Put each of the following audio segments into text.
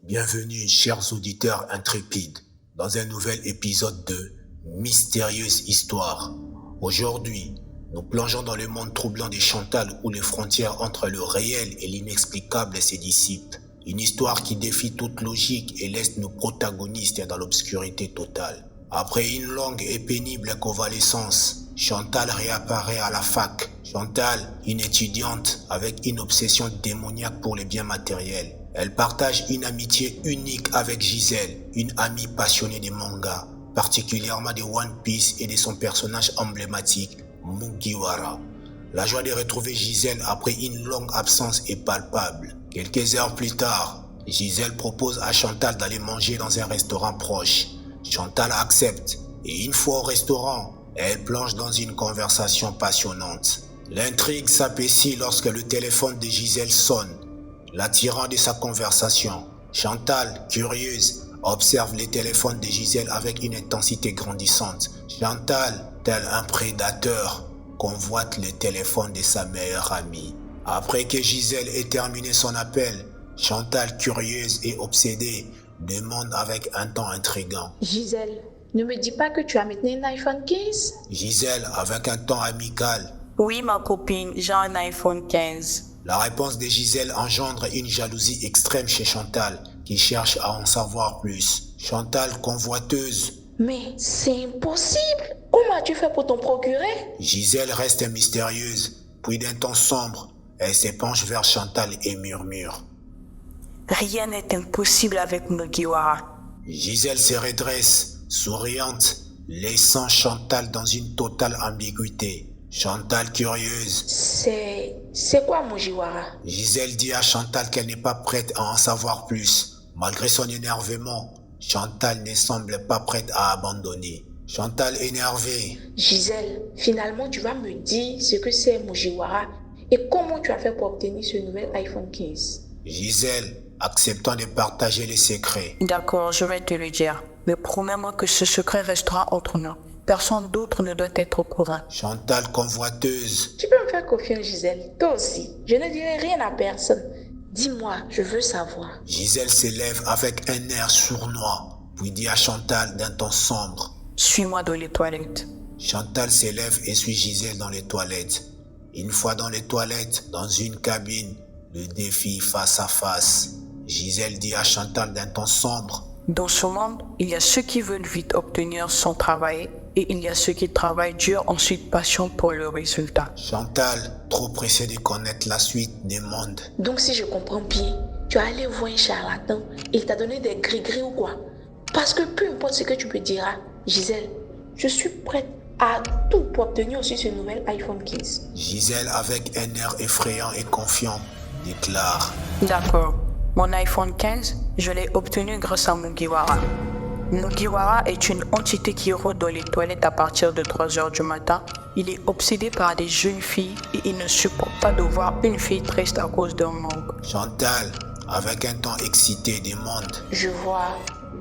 Bienvenue, chers auditeurs intrépides, dans un nouvel épisode de Mystérieuse Histoire. Aujourd'hui, nous plongeons dans le monde troublant de Chantal où les frontières entre le réel et l'inexplicable se dissipent. Une histoire qui défie toute logique et laisse nos protagonistes dans l'obscurité totale. Après une longue et pénible convalescence, Chantal réapparaît à la fac. Chantal, une étudiante avec une obsession démoniaque pour les biens matériels. Elle partage une amitié unique avec Gisèle, une amie passionnée des mangas, particulièrement de One Piece et de son personnage emblématique, Mugiwara. La joie de retrouver Gisèle après une longue absence est palpable. Quelques heures plus tard, Gisèle propose à Chantal d'aller manger dans un restaurant proche. Chantal accepte et une fois au restaurant, elle plonge dans une conversation passionnante. L'intrigue s'apaissit lorsque le téléphone de Gisèle sonne. L'attirant de sa conversation, Chantal, curieuse, observe les téléphones de Gisèle avec une intensité grandissante. Chantal, tel un prédateur, convoite le téléphone de sa meilleure amie. Après que Gisèle ait terminé son appel, Chantal, curieuse et obsédée, demande avec un ton intriguant. Gisèle, ne me dis pas que tu as maintenant un iPhone 15? Gisèle, avec un ton amical. Oui, ma copine, j'ai un iPhone 15. La réponse de Gisèle engendre une jalousie extrême chez Chantal, qui cherche à en savoir plus. Chantal, convoiteuse. Mais c'est impossible! Comment as-tu fait pour t'en procurer? Gisèle reste mystérieuse, puis d'un ton sombre, elle se penche vers Chantal et murmure. Rien n'est impossible avec Mugiwara. Gisèle se redresse, souriante, laissant Chantal dans une totale ambiguïté. Chantal curieuse. C'est quoi Mugiwara? Gisèle dit à Chantal qu'elle n'est pas prête à en savoir plus. Malgré son énervement, Chantal ne semble pas prête à abandonner. Chantal énervée. Gisèle, finalement tu vas me dire ce que c'est Mugiwara et comment tu as fait pour obtenir ce nouvel iPhone 15. Gisèle, acceptant de partager les secrets. D'accord, je vais te le dire. Mais promets-moi que ce secret restera entre nous. Personne d'autre ne doit être au courant. Chantal convoiteuse. Tu peux me faire confiance, Gisèle, toi aussi. Je ne dirai rien à personne. Dis-moi, je veux savoir. Gisèle s'élève avec un air sournois, puis dit à Chantal d'un ton sombre. Suis-moi dans les toilettes. Chantal s'élève et suit Gisèle dans les toilettes. Une fois dans les toilettes, dans une cabine, le défi face à face. Gisèle dit à Chantal d'un ton sombre. Dans ce monde, il y a ceux qui veulent vite obtenir sans travailler et il y a ceux qui travaillent dur ensuite patients pour le résultat. Chantal, trop pressée de connaître la suite, demande. Donc si je comprends bien, tu es allé voir un charlatan et il t'a donné des gris-gris ou quoi? Parce que peu importe ce que tu me diras, Gisèle, je suis prête à tout pour obtenir aussi ce nouvel iPhone 15. Gisèle, avec un air effrayant et confiant, déclare. D'accord. Mon iPhone 15, je l'ai obtenu grâce à Mugiwara. Mugiwara est une entité qui rôde dans les toilettes à partir de 3 heures du matin. Il est obsédé par des jeunes filles et il ne supporte pas de voir une fille triste à cause d'un manque. Chantal, avec un ton excité, demande. Je vois.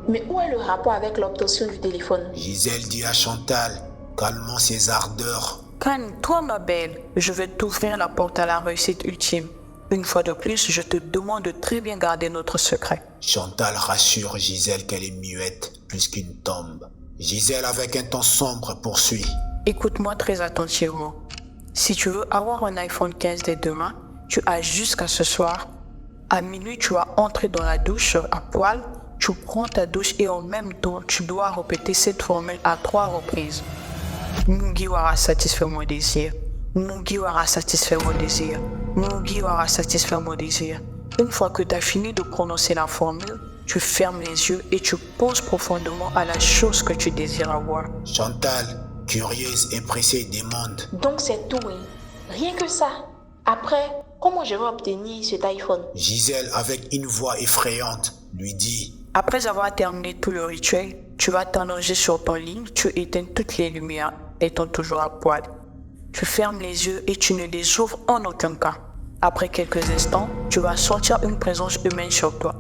Mais où est le rapport avec l'obtention du téléphone? Gisèle dit à Chantal, calmant ses ardeurs. Calme-toi, ma belle. Je vais t'ouvrir la porte à la réussite ultime. Une fois de plus, je te demande de très bien garder notre secret. Chantal rassure Gisèle qu'elle est muette plus qu'une tombe. Gisèle, avec un ton sombre, poursuit. Écoute-moi très attentivement. Si tu veux avoir un iPhone 15 dès demain, tu as jusqu'à ce soir. À minuit, tu vas entrer dans la douche à poil, tu prends ta douche et en même temps, tu dois répéter cette formule à 3 reprises. Mugiwara satisfait mon désir. Mugiwara satisfait mon désir. Mugiwara satisfait mon désir. Une fois que tu as fini de prononcer la formule, tu fermes les yeux et tu penses profondément à la chose que tu désires avoir. Chantal, curieuse et pressée, demande. Donc c'est tout, hein? Rien que ça. Après, comment je vais obtenir cet iPhone? Gisèle, avec une voix effrayante, lui dit. Après avoir terminé tout le rituel, tu vas t'allonger sur ton lit, tu éteins toutes les lumières, étant toujours à poil. Tu fermes les yeux et tu ne les ouvres en aucun cas. Après quelques instants, tu vas sentir une présence humaine sur toi.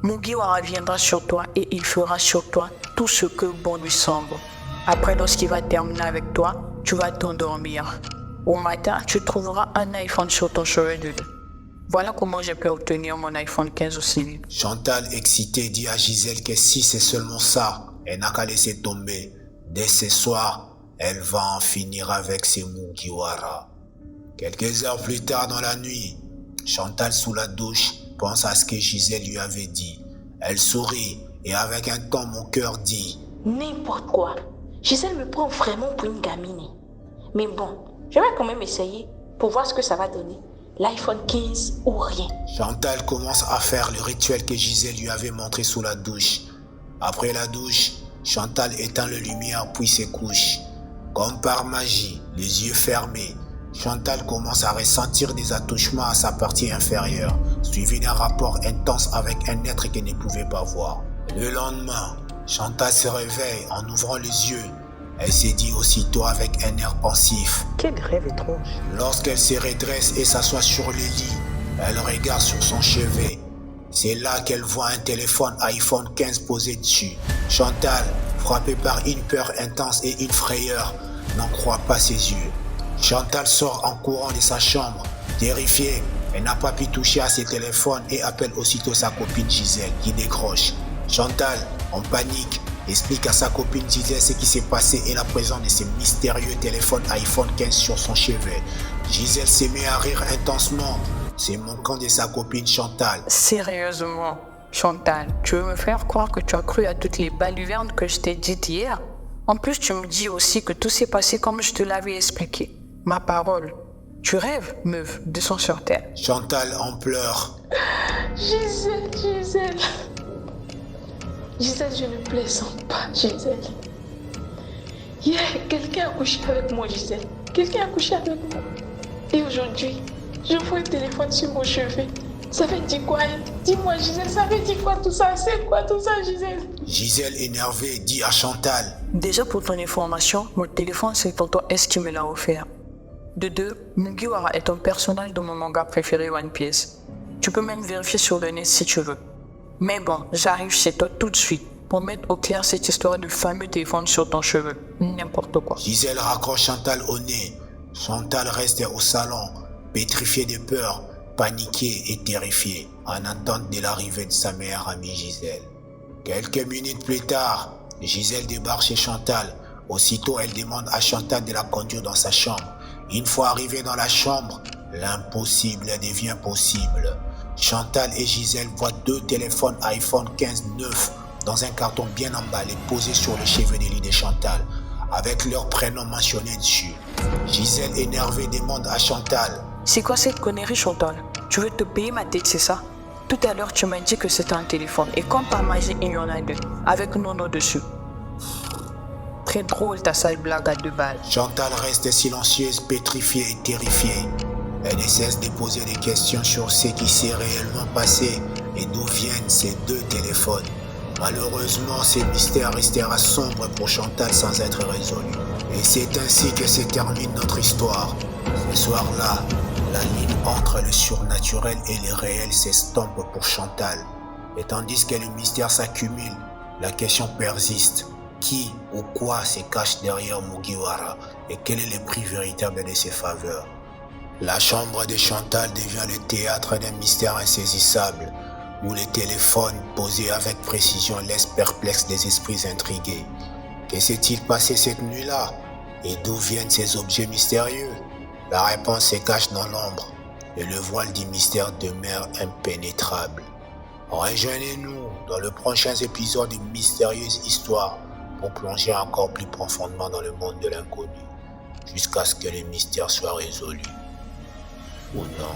Mugiwara viendra sur toi et il fera sur toi tout ce que bon lui semble. Après, lorsqu'il va terminer avec toi, tu vas t'endormir. Au matin, tu trouveras un iPhone sur ton chevet de lit. Voilà comment j'ai pu obtenir mon iPhone 15 aussi vite. Chantal, excitée, dit à Gisèle que si c'est seulement ça, elle n'a qu'à laisser tomber. Dès ce soir, elle va en finir avec ses Mugiwara. Quelques heures plus tard dans la nuit, Chantal sous la douche pense à ce que Gisèle lui avait dit. Elle sourit et avec un ton mon cœur dit: N'importe quoi. Gisèle me prend vraiment pour une gamine. Mais bon, je vais quand même essayer pour voir ce que ça va donner. L'iPhone 15 ou rien. Chantal commence à faire le rituel que Gisèle lui avait montré sous la douche. Après la douche, Chantal éteint la lumière puis se couche. Comme par magie, les yeux fermés, Chantal commence à ressentir des attouchements à sa partie inférieure, suivi d'un rapport intense avec un être qu'elle ne pouvait pas voir. Le lendemain, Chantal se réveille en ouvrant les yeux. Elle se dit aussitôt avec un air pensif. Quel rêve étrange. Lorsqu'elle se redresse et s'assoit sur le lit, elle regarde sur son chevet. C'est là qu'elle voit un téléphone iPhone 15 posé dessus. Chantal, frappée par une peur intense et une frayeur, n'en croit pas ses yeux. Chantal sort en courant de sa chambre. Terrifiée, elle n'a pas pu toucher à ses téléphones et appelle aussitôt sa copine Gisèle qui décroche. Chantal, en panique, explique à sa copine Gisèle ce qui s'est passé et la présence de ce mystérieux téléphone iPhone 15 sur son chevet. Gisèle se met à rire intensement, se moquant de sa copine Chantal. Sérieusement, Chantal, tu veux me faire croire que tu as cru à toutes les balivernes que je t'ai dites hier? En plus, tu me dis aussi que tout s'est passé comme je te l'avais expliqué. Ma parole, tu rêves, meuf, descends sur terre. Chantal en pleure. Gisèle. Gisèle, je ne plaisante pas, Gisèle. Hier, quelqu'un a couché avec moi, Gisèle. Quelqu'un a couché avec moi. Et aujourd'hui, je vois un téléphone sur mon chevet. Ça veut dire quoi, hein? Dis-moi, Gisèle, ça veut dire quoi tout ça? C'est quoi tout ça, Gisèle? Gisèle énervée dit à Chantal. Déjà pour ton information, mon téléphone c'est tonton S qui me l'a offert. De deux, Mugiwara est un personnage de mon manga préféré One Piece. Tu peux même vérifier sur le net si tu veux. Mais bon, j'arrive chez toi tout de suite pour mettre au clair cette histoire du fameux téléphone sur ton cheveu. N'importe quoi. Gisèle raccroche Chantal au nez. Chantal reste au salon, pétrifiée de peur, paniquée et terrifiée, en attente de l'arrivée de sa meilleure amie Gisèle. Quelques minutes plus tard, Gisèle débarque chez Chantal. Aussitôt, elle demande à Chantal de la conduire dans sa chambre. Une fois arrivée dans la chambre, l'impossible devient possible. Chantal et Gisèle voient deux téléphones iPhone 15 neufs dans un carton bien emballé posé sur le chevet de lit de Chantal, avec leur prénom mentionné dessus. Gisèle énervée demande à Chantal. C'est quoi cette connerie, Chantal? Tu veux te payer ma tête, c'est ça? Tout à l'heure, tu m'as dit que c'était un téléphone. Et comme par magie, il y en a deux, avec nos noms dessus. Très drôle ta sale blague à 2 balles. Chantal reste silencieuse, pétrifiée et terrifiée. Elle ne cesse de poser des questions sur ce qui s'est réellement passé et d'où viennent ces deux téléphones. Malheureusement, ce mystère restera sombre pour Chantal sans être résolu. Et c'est ainsi que se termine notre histoire. Ce soir-là, la ligne entre le surnaturel et le réel s'estompe pour Chantal. Et tandis que le mystère s'accumule, la question persiste. Qui ou quoi se cache derrière Mugiwara et quel est le prix véritable de ses faveurs? La chambre de Chantal devient le théâtre d'un mystère insaisissable où les téléphones posés avec précision laissent perplexes les esprits intrigués. Que s'est-il passé cette nuit-là? Et d'où viennent ces objets mystérieux? La réponse se cache dans l'ombre et le voile du mystère demeure impénétrable. Rejoignez-nous dans le prochain épisode de Mystérieuse Histoire pour plonger encore plus profondément dans le monde de l'inconnu, jusqu'à ce que le mystère soit résolu. Ou non.